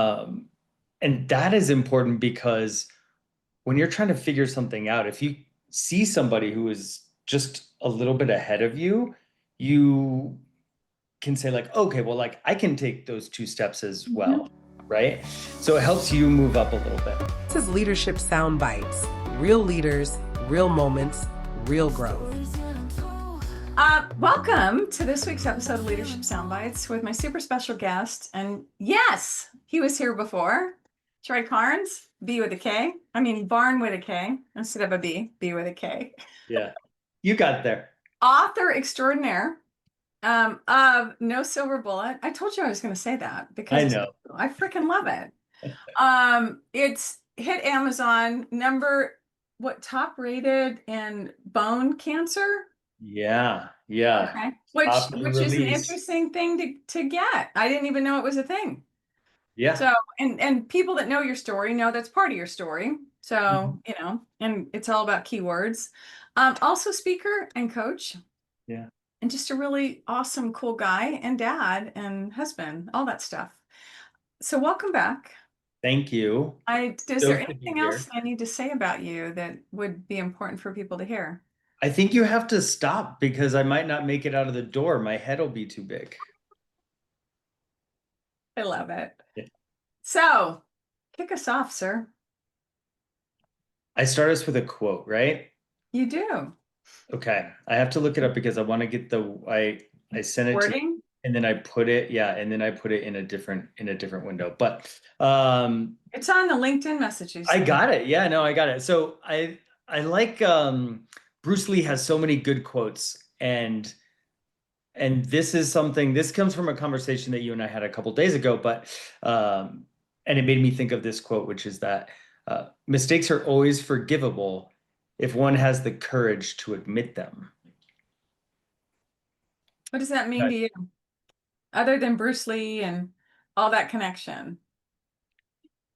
Um, and that is important because when you're trying to figure something out, if you see somebody who is just a little bit ahead of you, you can say like, okay, well, like I can take those two steps as Mhm. well, right? So it helps you move up a little bit. This is Leadership Sound Bites. Real leaders, real moments, real growth. Welcome to this week's episode of Leadership Soundbites with my super special guest. And yes, he was here before. Troy Karnes, B with a K. I mean, Barn with a K instead of a B, B with a K. Yeah, you got there. Author extraordinaire of No Silver Bullet. I told you I was going to say that I because know. I freaking love it. It's hit Amazon top rated in bone cancer. Yeah. Okay. Which Top new which is an release. interesting thing to get. I didn't even know it was a thing. Yeah. So, and people that know your story know that's part of your story. Mhm. So, and it's all about keywords. Also speaker and coach, Yeah. and just a really awesome, cool guy and dad and husband, all that stuff. So welcome back. Thank you. Is there Stoked to be anything else here. I need to say about you that would be important for people to hear? I think you have to stop because I might not make it out of the door. My head will be too big. I love it. Yeah. So kick us off, sir. I start us with a quote, right? You do. Okay. I have to look it up because I want to get I sent it to you Wording? and then I put it, yeah, and then I put it in a different window. But It's on the LinkedIn messages. I got it. Yeah, no, I got it. So I like Bruce Lee has so many good quotes and this comes from a conversation that you and I had a couple days ago, but and it made me think of this quote, which is that mistakes are always forgivable if one has the courage to admit them. What does that mean to you? Other than Bruce Lee and all that connection?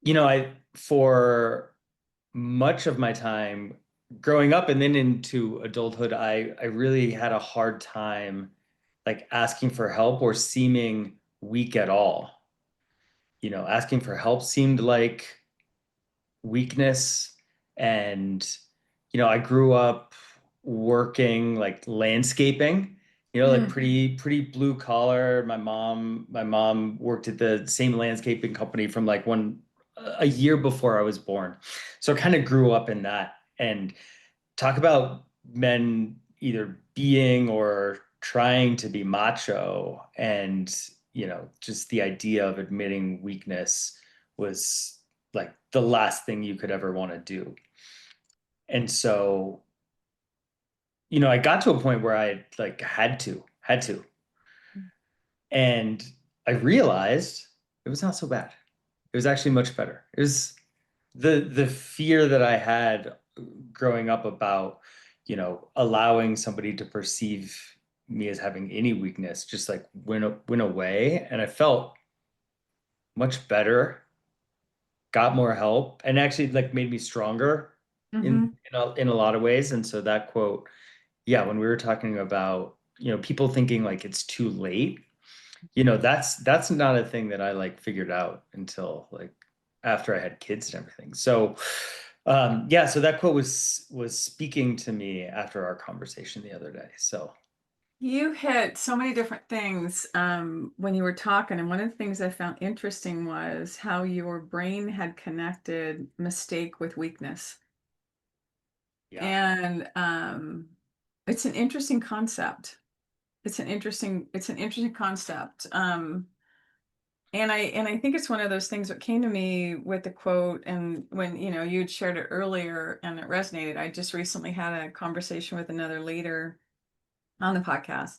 I for much of my time growing up and then into adulthood, I really had a hard time like asking for help or seeming weak at all. Asking for help seemed like weakness. And, I grew up working like landscaping, like Mm. pretty blue collar. My mom worked at the same landscaping company from like a year before I was born. So I kind of grew up in that. And talk about men either being or trying to be macho and just the idea of admitting weakness was like the last thing you could ever want to do. And so I got to a point where I like had to and I realized it was not so bad. It was actually much better. It was the fear that I had growing up about, allowing somebody to perceive me as having any weakness just like went away. And I felt much better, got more help, and actually like made me stronger in Hmm. in a lot of ways. And so that quote, yeah, when we were talking about, people thinking like it's too late, that's not a thing that I like figured out until like after I had kids and everything. So yeah, so that quote was speaking to me after our conversation the other day. So You hit so many different things when you were talking, and one of the things I found interesting was how your brain had connected mistake with weakness. yeah. And it's an interesting concept. It's an interesting concept. And I think it's one of those things that came to me with the quote, and when you had shared it earlier and it resonated. I just recently had a conversation with another leader on the podcast.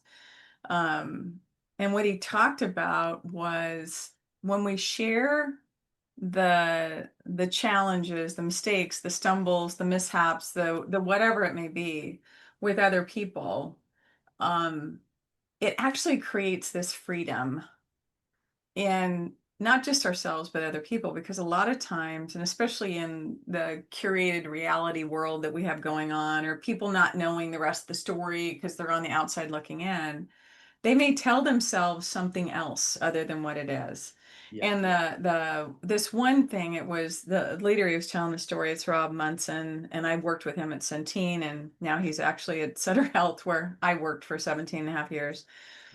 Um, and what he talked about was when we share the challenges, the mistakes, the stumbles, the mishaps, the whatever it may be with other people, um, it actually creates this freedom in not just ourselves but other people, because a lot of times, and especially in the curated reality world that we have going on, or people not knowing the rest of the story because they're on the outside looking in, they may tell themselves something else other than what it is. Yeah. And this one thing, it was the leader he was telling the story, it's Rob Munson, and I worked with him at Centene, and now he's actually at Sutter Health, where I worked for 17 and a half years.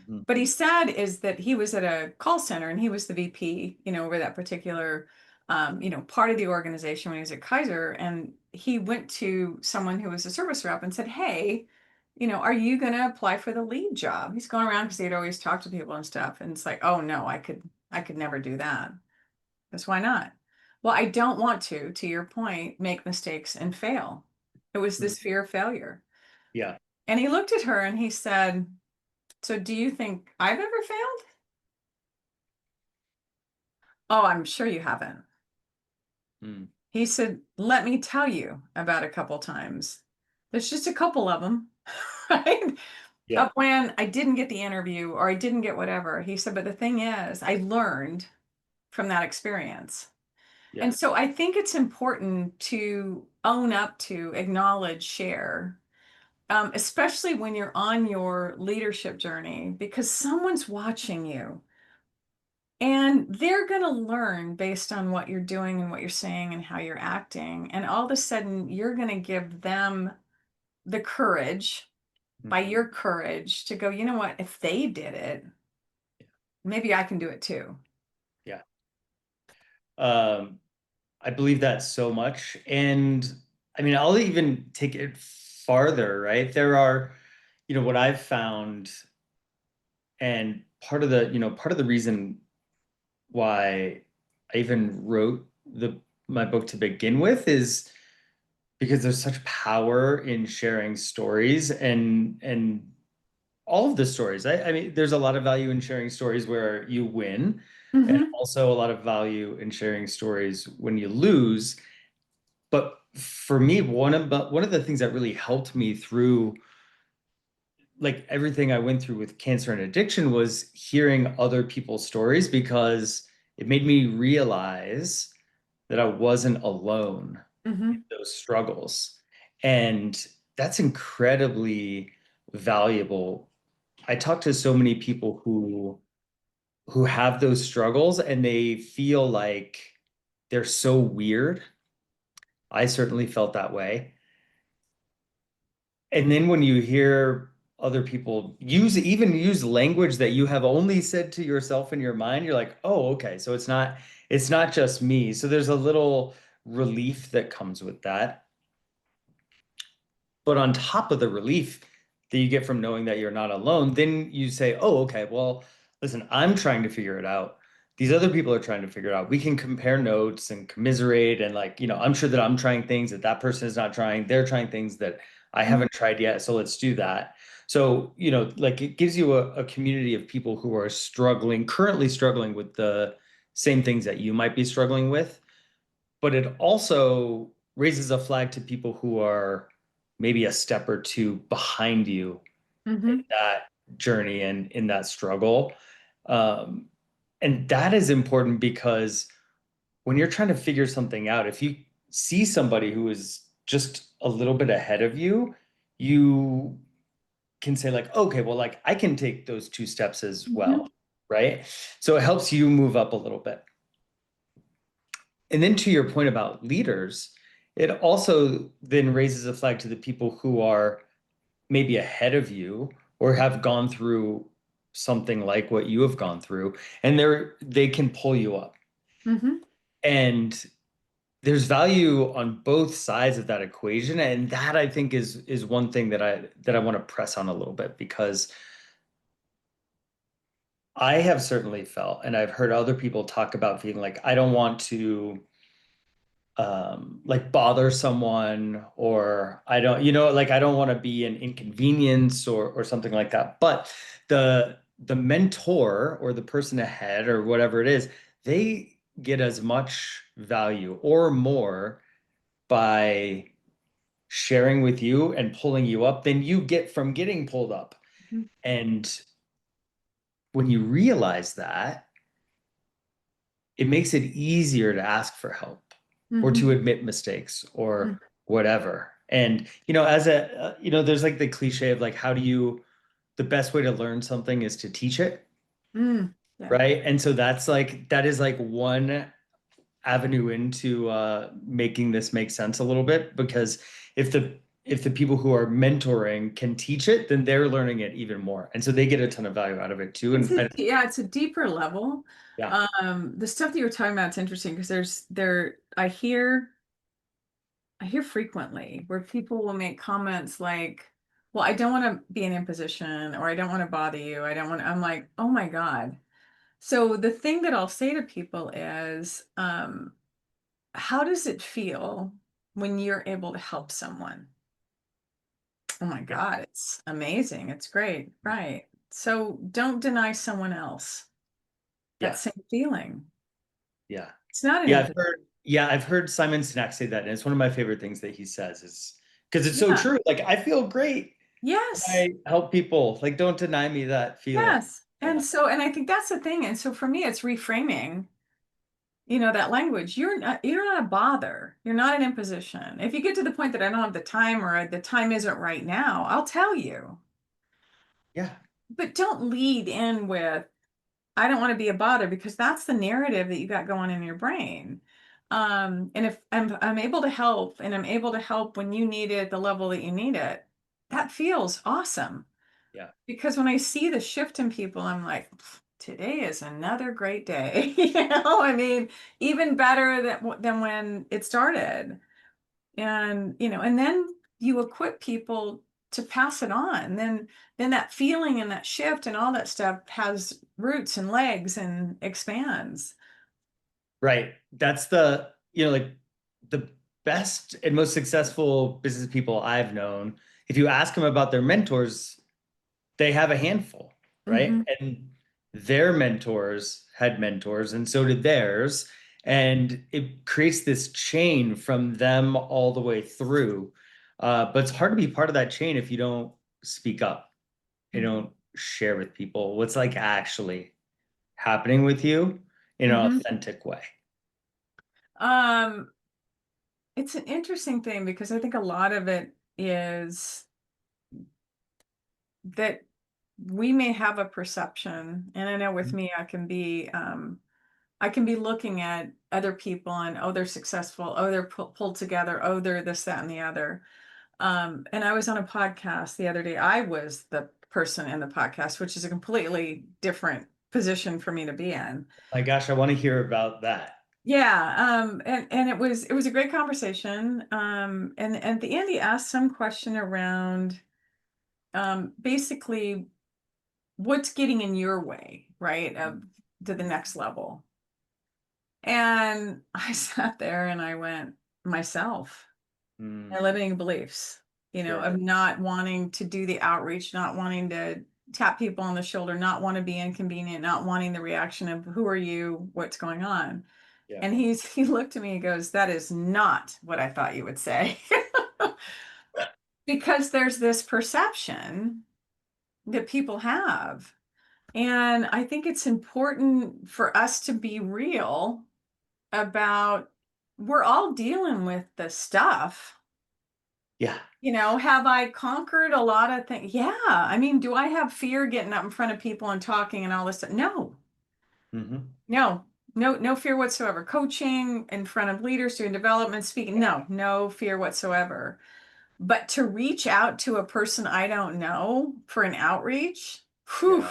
Mhm. But he said is that he was at a call center and he was the VP, over that particular, part of the organization when he was at Kaiser. And he went to someone who was a service rep and said, "Hey, are you going to apply for the lead job?" He's going around because he'd always talked to people and stuff. And it's like, "Oh no, I could never do that." Because why not? Well, I don't want to your point, make mistakes and fail. It was Mhm. this fear of failure. Yeah. And he looked at her and he said, "So do you think I've ever failed?" "Oh, I'm sure you haven't." Mm. He said, "Let me tell you about a couple times. There's just a couple of them, right? Yeah. Of when I didn't get the interview or I didn't get whatever." He said, "But the thing is, I learned from that experience." Yeah. And so I think it's important to own up to, acknowledge, share, especially when you're on your leadership journey, because someone's watching you. And they're going to learn based on what you're doing and what you're saying and how you're acting. And all of a sudden, you're going to give them the courage, by Mhm. your courage, to go, "You know what? If they did it, maybe I can do it too." Yeah. Um, I believe that so much. And I mean, I'll even take it farther, right? There are, what I've found, and part of the reason why I even wrote my book to begin with is because there's such power in sharing stories, and all of the stories. I mean, there's a lot of value in sharing stories where you win, and Hmm. also a lot of value in sharing stories when you lose. But for me, one of the things that really helped me through like everything I went through with cancer and addiction was hearing other people's stories, because it made me realize that I wasn't alone in Hmm. those struggles. And that's incredibly valuable. I talk to so many people who have those struggles and they feel like they're so weird. I certainly felt that way. And then when you hear other people use language that you have only said to yourself in your mind, you're like, "Oh, okay. So it's not just me." So there's a little relief that comes with that. But on top of the relief that you get from knowing that you're not alone, then you say, "Oh, okay, well, listen, I'm trying to figure it out. These other people are trying to figure it out. We can compare notes and commiserate. And, like, I'm sure that I'm trying things that that person is not trying. They're trying things that I haven't tried yet. So let's do that." So, like, it gives you a community of people who are currently struggling with the same things that you might be struggling with. But it also raises a flag to people who are maybe a step or two behind you in Hmm. that journey and in that struggle. Um, and that is important because when you're trying to figure something out, if you see somebody who is just a little bit ahead of you, you can say, like, "Okay, well, like, I can take those two steps as Hmm. well." Right? So it helps you move up a little bit. And then to your point about leaders, it also then raises a flag to the people who are maybe ahead of you or have gone through something like what you have gone through, and they can pull you up. Hmm. And there's value on both sides of that equation, and that, I think, is one thing that I want to press on a little bit, because I have certainly felt, and I've heard other people talk about feeling like, I don't want to like bother someone, or I don't, like, I don't want to be an inconvenience or something like that. But the mentor or the person ahead or whatever it is, they get as much value or more by sharing with you and pulling you up than you get from getting pulled up. And when you realize that, it makes it easier to ask for help or Hmm. to admit mistakes or whatever. And, there's like the cliche of, like, the best way to learn something is to teach it. Hmm. Yeah. right? And so that is like one avenue into making this make sense a little bit, because if the people who are mentoring can teach it, then they're learning it even more, and so they get a ton of value out of it too. Yeah, it's a deeper level. Yeah, The stuff that you're talking about, it's interesting because I hear frequently where people will make comments like, well, I don't want to be an imposition, or I don't want to bother you. I don't want I'm like, oh my God. So the thing that I'll say to people is, how does it feel when you're able to help someone? Oh my yeah, God, it's amazing. It's great. Right. So don't deny someone else that yeah, same feeling. yeah. It's not an Yeah, imposition. I've heard Simon Sinek say that, and it's one of my favorite things that he says, is because it's so Yeah. true. Like, I feel great when Yes. I help people. Like, don't deny me that feeling. Yes. And I think that's the thing. And so for me, it's reframing, that language. You're not a bother. You're not an imposition. If you get to the point that I don't have the time, or the time isn't right now, I'll tell you. Yeah, But don't lead in with, I don't want to be a bother, because that's the narrative that you got going in your brain. And if I'm able to help, and I'm able to help when you need it at the level that you need it, that feels awesome. yeah, Because when I see the shift in people, I'm like, today is another great day. I mean, even better than when it started. And then you equip people to pass it on. Then that feeling and that shift and all that stuff has roots and legs and expands. right. That's like the best and most successful business people I've known. If you ask them about their mentors, they have a handful, right? Hmm. And their mentors had mentors, and so did theirs. And it creates this chain from them all the way through. But it's hard to be part of that chain if you don't speak up, you don't share with people what's like actually happening with you in an Hmm. authentic way. Um, it's an interesting thing because I think a lot of it is that we may have a perception, and I know with me, I can be looking at other people and, oh, they're successful, oh, they're pulled together, oh, they're this, that, and the other. And I was on a podcast the other day. I was the person in the podcast, which is a completely different position for me to be in. My gosh, I want to hear about that. Yeah, and it was a great conversation. And at the end, he asked some question around, basically, what's getting in your way, right, of to the next level. And I sat there and I went, myself, Mm, my limiting beliefs, sure. of not wanting to do the outreach, not wanting to tap people on the shoulder, not want to be inconvenient, not wanting the reaction of, who are you, what's going on. Yeah. And he looked at me and goes, that is not what I thought you would say. Because there's this perception that people have. And I think it's important for us to be real about, we're all dealing with the stuff. Yeah. Have I conquered a lot of things? Yeah. I mean, do I have fear getting up in front of people and talking and all this stuff? No, Hmm. no, no fear whatsoever. Coaching in front of leaders, doing development, speaking, no fear whatsoever. But to reach out to a person I don't know for an outreach, whew,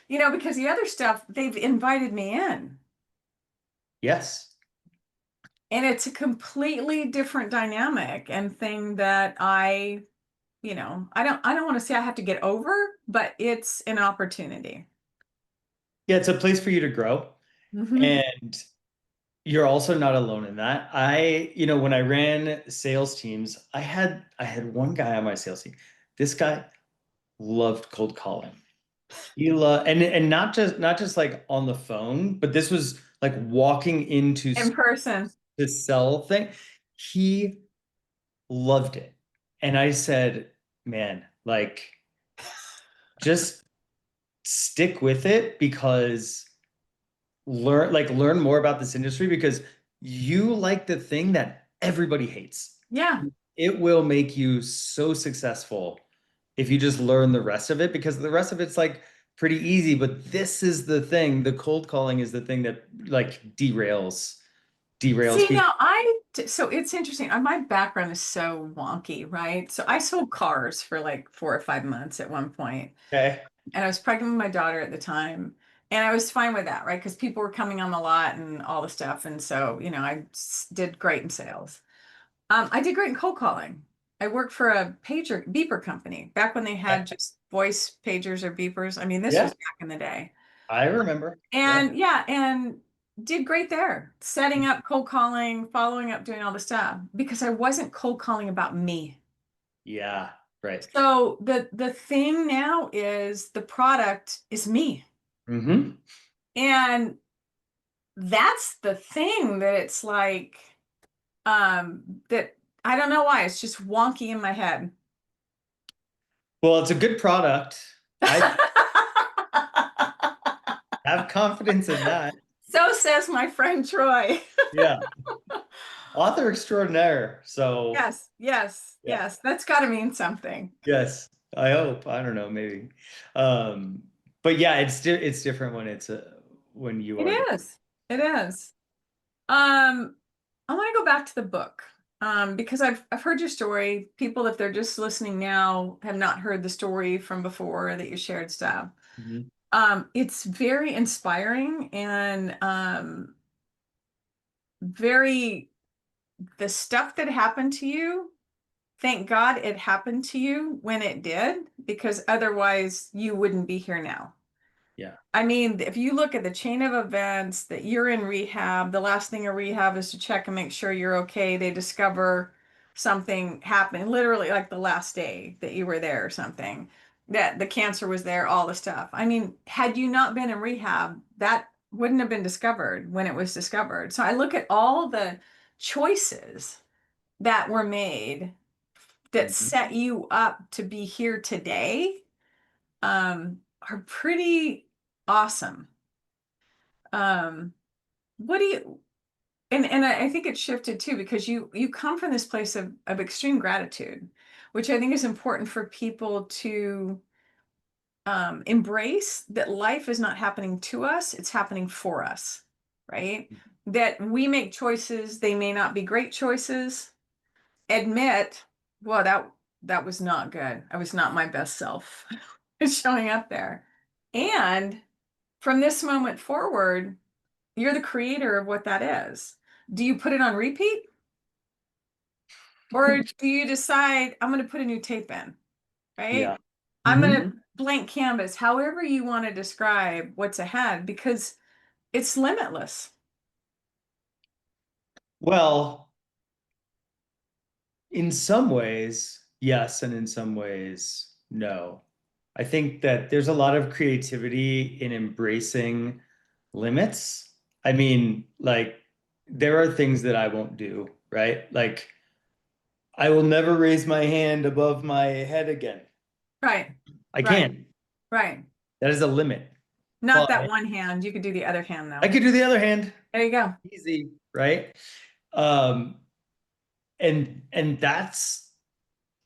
Yeah. because the other stuff, they've invited me in. Yes. And it's a completely different dynamic and thing that I don't want to say I have to get over, but it's an opportunity. Yeah, it's a place for you to grow. Hmm. And you're also not alone in that. When I ran sales teams, I had one guy on my sales team. This guy loved cold calling. He loved, and not just like on the phone, but this was like walking into In person. to sell thing. He loved it. And I said, man, like, just stick with it, because learn more about this industry, because you like the thing that everybody hates. Yeah. It will make you so successful if you just learn the rest of it, because the rest of it's like pretty easy, but this is the thing, the cold calling is the thing that like derails See, people. now so it's interesting. My background is so wonky, right? So I sold cars for like 4 or 5 months at one point, Okay. and I was pregnant with my daughter at the time, and I was fine with that, right? Because people were coming on the lot and all the stuff, and so did great in sales. I did great in cold calling. I worked for a pager beeper company back when they Okay. had just voice pagers or beepers. I mean, this Yeah, was back in the day. I remember. Yeah. And yeah, and did great there, setting up cold calling, following up, doing all the stuff because I wasn't cold calling about me. Yeah, right. So the thing now is the product is me. Mm-hmm. And that's the thing that it's like that I don't know why it's just wonky in my head. Well, it's a good product. I have confidence in that. So says my friend Troy. Yeah. Author extraordinaire. So Yes, yes, yeah. yes. That's got to mean something. Yes. I hope. I don't know, maybe. But yeah, it's different when when you It are is. It is. Um, I want to go back to the book. Because I've heard your story. People, if they're just listening now, have not heard the story from before that you shared stuff. Mhm. It's very inspiring and very the stuff that happened to you. Thank God it happened to you when it did, because otherwise you wouldn't be here now. Yeah. I mean, if you look at the chain of events that you're in rehab, the last thing a rehab is to check and make sure you're okay. They discover something happened, literally like the last day that you were there or something, that the cancer was there, all the stuff. I mean, had you not been in rehab, that wouldn't have been discovered when it was discovered. So I look at all the choices that were made that Mhm. set you up to be here today, are pretty awesome. Um, what do you and I think it shifted too because you come from this place of extreme gratitude, which I think is important for people to embrace that life is not happening to us, it's happening for us, right? That we make choices, they may not be great choices. Admit, well, that was not good. I was not my best self showing up there. And from this moment forward, you're the creator of what that is. Do you put it on repeat? Or do you decide, I'm going to put a new tape in, Yeah. right? I'm going to Mhm. blank canvas, however you want to describe what's ahead, because it's limitless. Well, in some ways, yes, and in some ways, no. I think that there's a lot of creativity in embracing limits. I mean, like, there are things that I won't do, right? Like, I will never raise my hand above my head again. Right, I right, can't. right. That is a limit. Not But that one hand. You could do the other hand, I though. could do the other hand. There you go. Easy, right? Um, and that's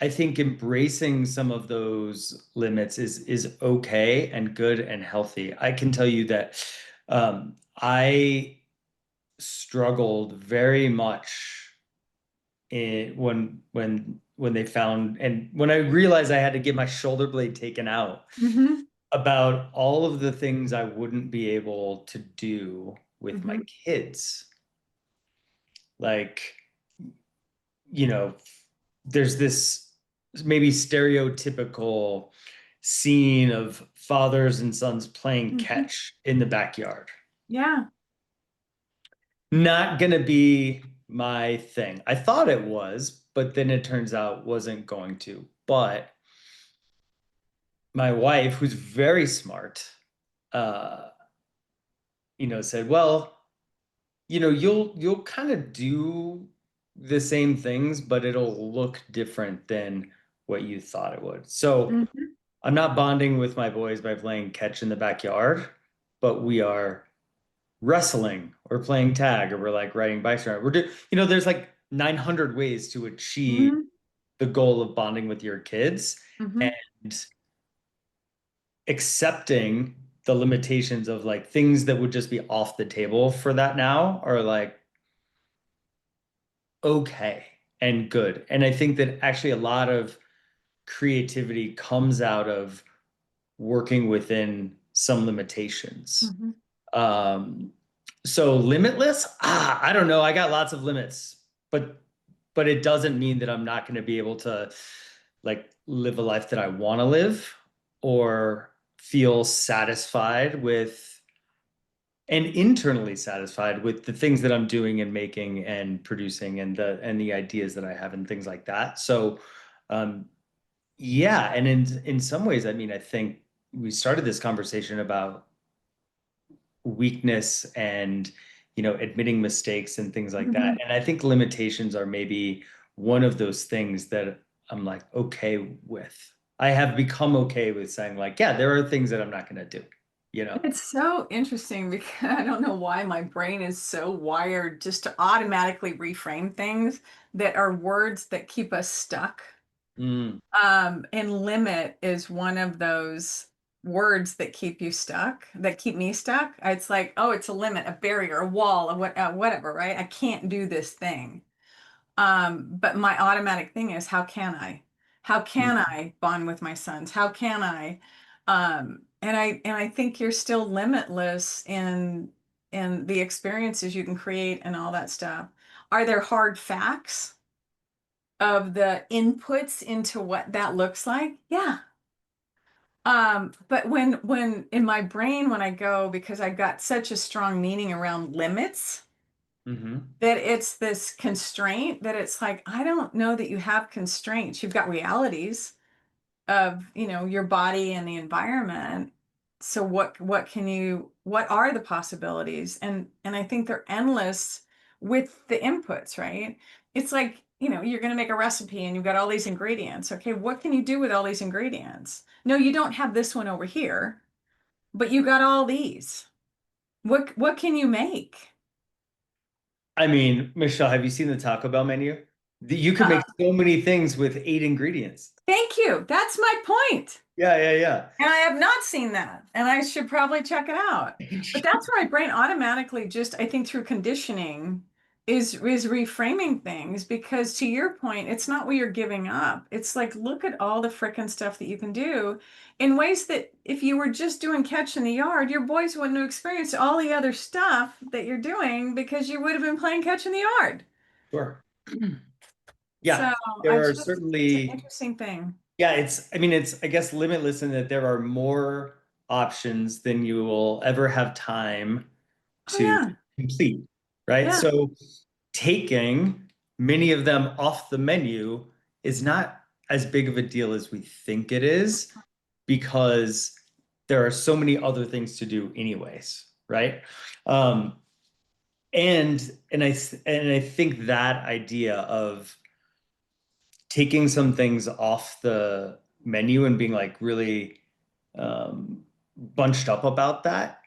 I think embracing some of those limits is okay and good and healthy. I can tell you that I struggled very much when they found and when I realized I had to get my shoulder blade taken out Mm-hmm. about all of the things I wouldn't be able to do with my Mm-hmm. kids. Like, you know, there's this maybe stereotypical scene of fathers and sons playing Mm-hmm. catch in the backyard. Yeah. Not gonna be my thing. I thought it was, but then it turns out wasn't going to. But my wife, who's very smart, uh, said, well, you'll kind of do the same things, but it'll look different than what you thought it would. So Mm-hmm. I'm not bonding with my boys by playing catch in the backyard, but we are wrestling or playing tag or we're like riding bikes around. There's like 900 ways to achieve Mm-hmm. the goal of bonding with your kids. Mm-hmm. And accepting the limitations of like things that would just be off the table for that now are like okay and good. And I think that actually a lot of creativity comes out of working within some limitations. Mhm. Um, so limitless, I don't know. I got lots of limits, but it doesn't mean that I'm not going to be able to like live a life that I want to live or feel satisfied with and internally satisfied with the things that I'm doing and making and producing and the ideas that I have and things like that. So um yeah, and in some ways, I mean, I think we started this conversation about weakness and admitting mistakes and things like that. Mhm. And I think limitations are maybe one of those things that I'm like okay with. I have become okay with saying like, yeah, there are things that I'm not going to do, you know. It's so interesting because I don't know why my brain is so wired just to automatically reframe things that are words that keep us stuck. Mm, And limit is one of those words that keep you stuck, that keep me stuck. It's like, oh, it's a limit, a barrier, a wall, whatever, right? I can't do this thing. But my automatic thing is, how can I? How can mm. I bond with my sons? How can I? And I think you're still limitless in the experiences you can create and all that stuff. Are there hard facts of the inputs into what that looks like? Yeah. But when in my brain, when I go, because I've got such a strong meaning around limits, Hmm. that it's this constraint that it's like, I don't know that you have constraints. You've got realities of, your body and the environment. So what are the possibilities? And I think they're endless with the inputs, right? It's like, you're going to make a recipe and you've got all these ingredients. Okay, what can you do with all these ingredients? No, you don't have this one over here, but you got all these. What can you make? I mean, Michelle, have you seen the Taco Bell menu? You can make so many things with 8 ingredients. Thank you. That's my point. Yeah, yeah, And I have not seen that, and I should probably check it out. yeah. But that's where my brain automatically just, I think through conditioning is reframing things because to your point, it's not what you're giving up. It's like, look at all the frickin' stuff that you can do in ways that if you were just doing catch in the yard, your boys wouldn't have experienced all the other stuff that you're doing because you would have been playing catch in the yard. Sure. So Yeah, there are it's an certainly, interesting thing. yeah, I mean, it's, I guess, limitless in that there are more options than you will ever have time Oh to yeah. complete, right? Yeah. So taking many of them off the menu is not as big of a deal as we think it is because there are so many other things to do anyways, right? Um, and I think that idea of taking some things off the menu and being like really bunched up about that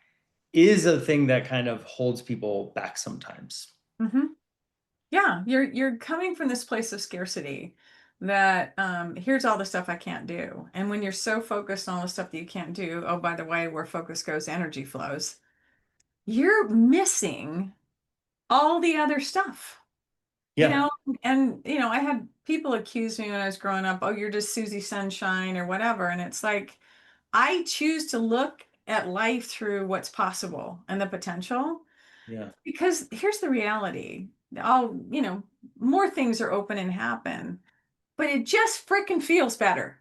is a thing that kind of holds people back sometimes. Hmm. Yeah, you're coming from this place of scarcity that here's all the stuff I can't do. And when you're so focused on all the stuff that you can't do, oh, by the way, where focus goes, energy flows, you're missing all the other stuff. You Yeah, know, and I had people accuse me when I was growing up, oh, you're just Susie Sunshine or whatever. And it's like I choose to look at life through what's possible and the potential. yeah. Because here's the reality. All, more things are open and happen, but it just freaking feels better.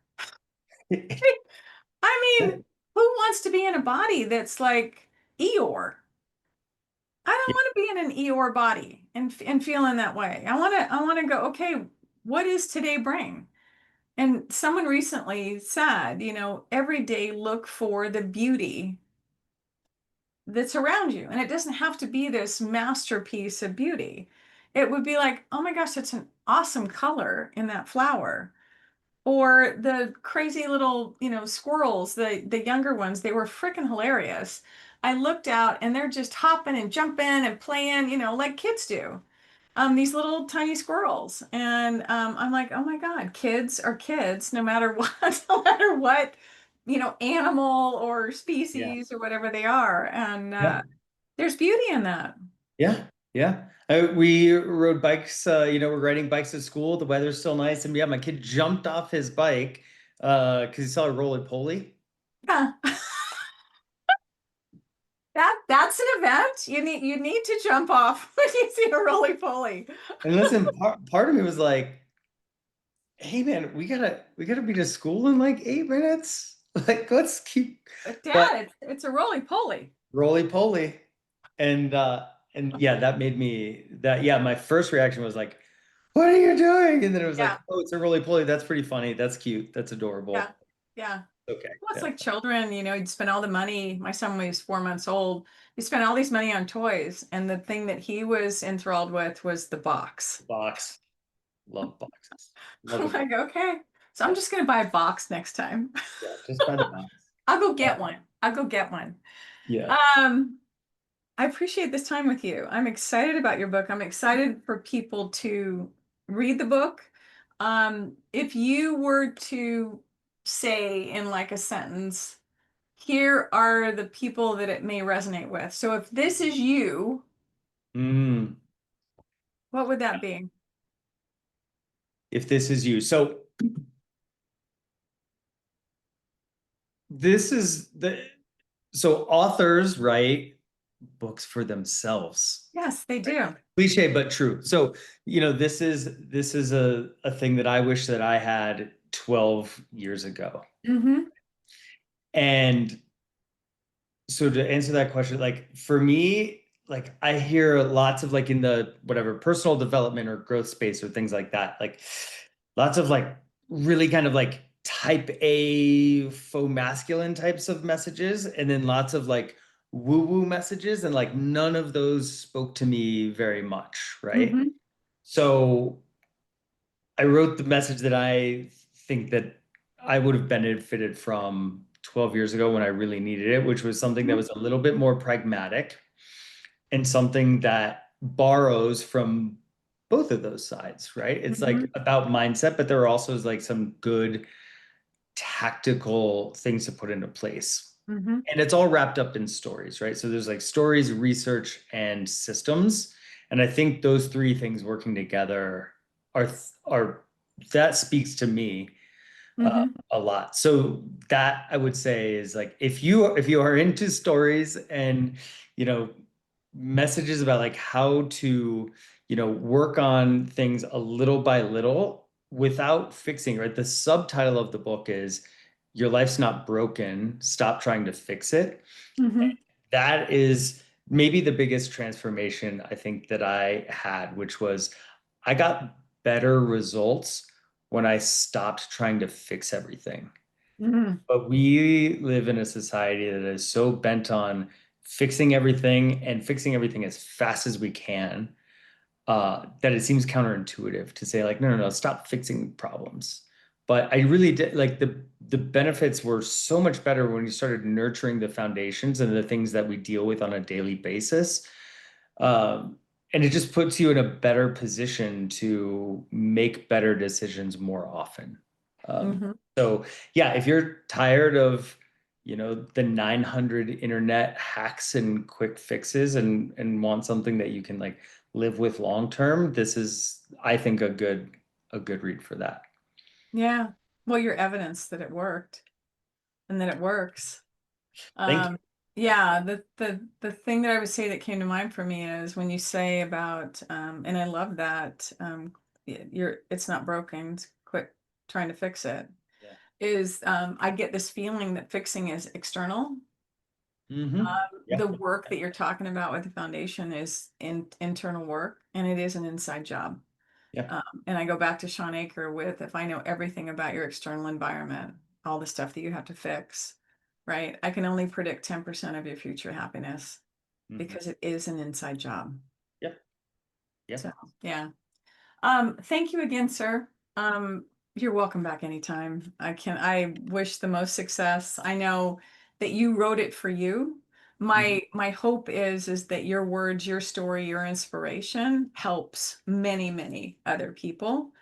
I mean, who wants to be in a body that's like Eeyore? I don't want to be in an Eeyore body and feeling that way. I want to go, okay, what is today bring? And someone recently said, every day look for the beauty that's around you. And it doesn't have to be this masterpiece of beauty. It would be like, oh my gosh, that's an awesome color in that flower. Or the crazy little, squirrels, the younger ones, they were freaking hilarious. I looked out and they're just hopping and jumping and playing, like kids do. These little tiny squirrels. And I'm like, oh my God, kids are kids, no matter what, no matter what animal or Yeah. species or whatever they are. And Yeah. there's beauty in that. Yeah. Yeah. We rode bikes, we're riding bikes at school. The weather's still nice. And yeah, my kid jumped off his bike because he saw a roly-poly. Yeah. That's an event. You need to jump off when you see a roly-poly. And listen, part of me was like, hey man, we gotta be to school in like 8 minutes. Like, let's keep, But but Dad, it's a roly-poly. roly-poly. And yeah, that made me yeah, my first reaction was like, what are you doing? And then it was Yeah, like, oh, it's a roly-poly. That's pretty funny. That's cute. That's yeah, adorable. yeah. Okay. Well, it's Yeah. like children, you'd spend all the money. My son was 4 months old. You spent all these money on toys, and the thing that he was enthralled with was the box. Box. Love boxes. Love a I'm box. like, okay, so I'm Yeah. just gonna buy a box next time. Yeah. Just buy the box. I'll go get one. I'll go get one. Yeah. Um, I appreciate this time with you. I'm excited about your book. I'm excited for people to read the book. If you were to say in like a sentence, here are the people that it may resonate with. So if this is you, Mm. what would that be? If this is you. So this is so authors write books for themselves. Yes, they do. Cliche, but true. So, this is a thing that I wish that I had 12 years ago. Mm-hmm. And so to answer that question, like for me, like I hear lots of like in the whatever personal development or growth space or things like that, like lots of like really kind of like type A faux masculine types of messages, and then lots of like woo-woo messages, and like none of those spoke to me very much, right? Mm-hmm. So I wrote the message that I think that I would have benefited from 12 years ago when I really needed it, which was something that was a little bit more pragmatic and something that borrows from both of those sides, right? It's Mm-hmm. like about mindset, but there are also like some good tactical things to put into place. Mm-hmm. And it's all wrapped up in stories, right? So there's like stories, research, and systems. And I think those three things working together are that speaks to me Mm-hmm. a lot. So that I would say is like if you are into stories and you know messages about like how to work on things a little by little without fixing, right? The subtitle of the book is Your Life's Not Broken, Stop Trying to Fix It. Mm-hmm. That is maybe the biggest transformation I think that I had, which was I got better results when I stopped trying to fix everything. Mm-hmm. But we live in a society that is so bent on fixing everything and fixing everything as fast as we can, that it seems counterintuitive to say like, no, no, no, stop fixing problems. But I really did like the benefits were so much better when you started nurturing the foundations and the things that we deal with on a daily basis. Um, and it just puts you in a better position to make better decisions more often. Mm-hmm. So yeah, if you're tired of, the 900 internet hacks and quick fixes and want something that you can like live with long term, this is, I think, a good read for that. Yeah. Well, your evidence that it worked and that it works. Thank you. Um, yeah, the thing that I would say that came to mind for me is when you say about, and I love that, it's not broken, quit trying to fix it. Yeah. Is I get this feeling that fixing is external. Yeah. The work that you're talking about with the foundation is internal work, and it is an inside job. Yeah. And I go back to Sean Aker with if I know everything about your external environment, all the stuff that you have to fix, right? I can only predict 10% of your future happiness Mhm. because it is an inside job. Yep. So Yep. yeah. Thank you again, sir. You're welcome back anytime. I wish the most success. I know that you wrote it for you. Mhm. My hope is that your words, your story, your inspiration helps many, many other people.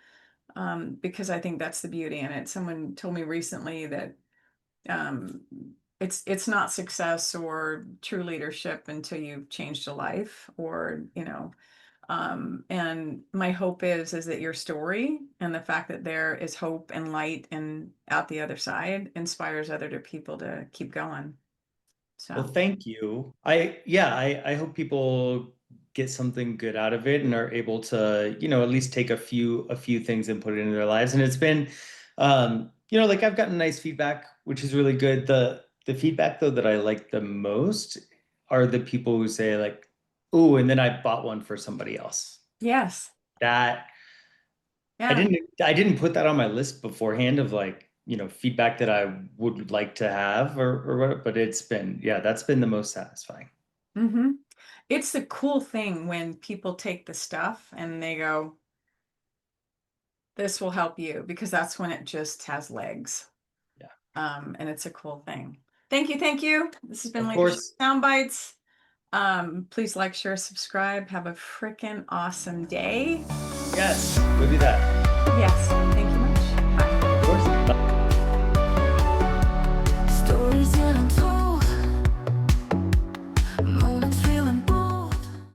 Because I think that's the beauty in it. Someone told me recently that it's not success or true leadership until you've changed a life, or and my hope is that your story and the fact that there is hope and light and out the other side inspires other people to keep going. Well, So thank you. I hope people get something good out of it and are able to, at least take a few things and put it into their lives. And it's been, like I've gotten nice feedback, which is really good. The feedback though that I like the most are the people who say like, "Oh, and then I bought one for somebody else." yes, That I yeah. didn't put that on my list beforehand of like, feedback that I would like to have or what, but that's been the most satisfying. Mm-hmm. It's the cool thing when people take the stuff and they go, this will help you, because that's when it just has legs. Yeah. And it's a cool thing. Thank you. Thank you. This has been Of Leadership course. Sound Bites. Please like, share, subscribe. Have a freaking awesome day. Yes, we'll do that. Yes. Thank you.